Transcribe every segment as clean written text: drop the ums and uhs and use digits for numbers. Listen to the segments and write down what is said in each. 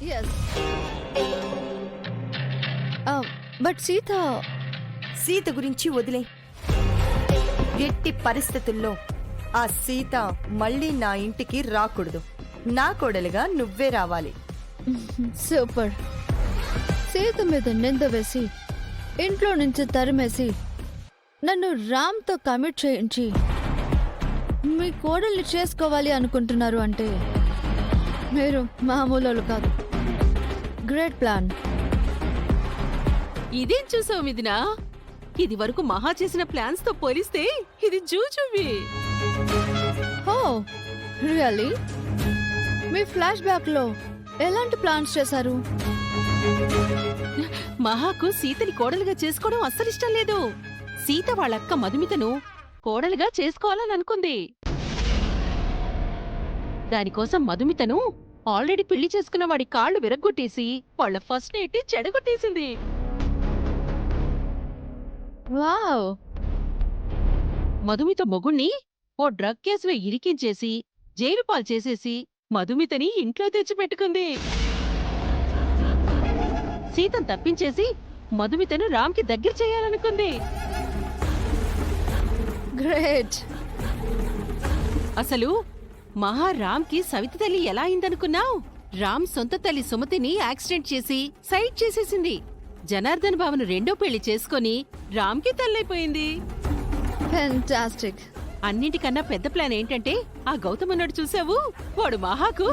Yes. But Sita గురించి వదిలే. ఎట్టి పరిస్థితుల్లో ఆ సీత మళ్ళీ నా ఇంటికి రాకూడదు. నా కోడలుగా నువ్వే రావాలి. సూపర్. సీత మీద నింద వేసి ఇంట్లో నుంచి తరిమేసి నన్ను రామ్తో కమిట్ చేయించి మీ కోడల్ని చేసుకోవాలి అనుకుంటున్నారు అంటే మీరు మామూలు కాదు. Great plan. ఇదేం చూసావు మిదినా? ఇది వరకు మహా చేసిన ప్లాన్స్ తో పోలిస్తే ఇది జూజువి. ఓ రియల్లీ? మీ ఫ్లాష్ బ్యాక్ లో ఎలాంటి ప్లాన్స్ చేశారు? మహాకు సీతని కోడలుగా చేసుకోవడం అస్సలిష్టం లేదు. సీత వాళ్ళక్క మధుమితను కోడలుగా చేసుకోవాలని అనుకుంది. దానికోసం మధుమితను ఆల్రెడీ పెళ్లి చేసుకున్న వాడి కాళ్లు విరగ్గొట్టేసి వాళ్ళ ఫస్ట్ నైట్ చెడగొట్టేసింది. వావ్. మధుమిత మొగుణ్ణి ఓ డ్రగ్ కేసులో ఇరికించేసి జైలు పాలు చేసేసి మధుమితని ఇంట్లో తెచ్చిపెట్టుకుంది. సీతను తప్పించేసి మధుమితను రామ్కి దగ్గర చేయాలనుకుంది. గ్రేట్. అసలు మహా రామ్కి సవితి తల్లి ఎలా అయిందనుకున్నావ్? రామ్ సొంత తల్లి సుమతిని యాక్సిడెంట్ చేసి సైడ్ చేసేసింది. జనార్దన్ బావను రెండో పెళ్లి చేసుకుని రామ్కి తల్లైపోయింది. ఫెంటాస్టిక్. అన్నింటికన్నా పెద్ద ప్లాన్ ఏంటంటే ఆ గౌతమన్నాడు చూసావు, వాడు మహాకు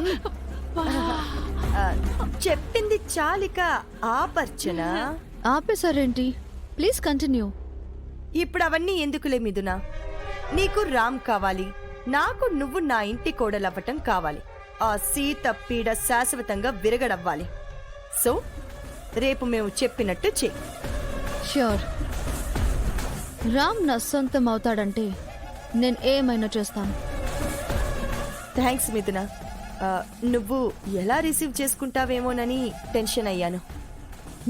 చెప్పింది చాలిక ఆపర్చన. ఆపేశారేంటి? Please continue. ఇప్పుడు అవన్నీ ఎందుకులే మిథునా. నీకు రామ్ కావాలి, నాకు నువ్వు నా ఇంటి కోడలవ్వటం కావాలి. ఆ సీత పీడ శాశ్వతంగా విరగడవ్వాలి. సో రేపు మేము చెప్పినట్టు చెయ్యి. ష్యూర్. రామ్ నా సొంతం అవుతాడంటే నేను ఏమైనా చేస్తాను. థ్యాంక్స్ మిథునా. నువ్వు ఎలా రిసీవ్ చేసుకుంటావేమోనని టెన్షన్ అయ్యాను.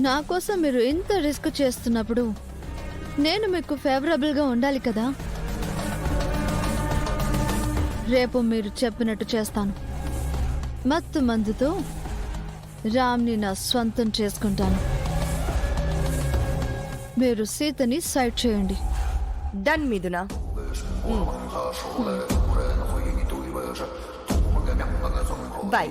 నా కోసం మీరు ఇంత రిస్క్ చేస్తున్నప్పుడు నేను మీకు ఫేవరబుల్గా ఉండాలి కదా. రేపు మీరు చెప్పినట్టు చేస్తాను. మత్తు మందుతో రామ్ని నా స్వంతం చేసుకుంటాను. మీరు సీతని సైడ్ చేయండి. డన్ మిథునా. బాయ్.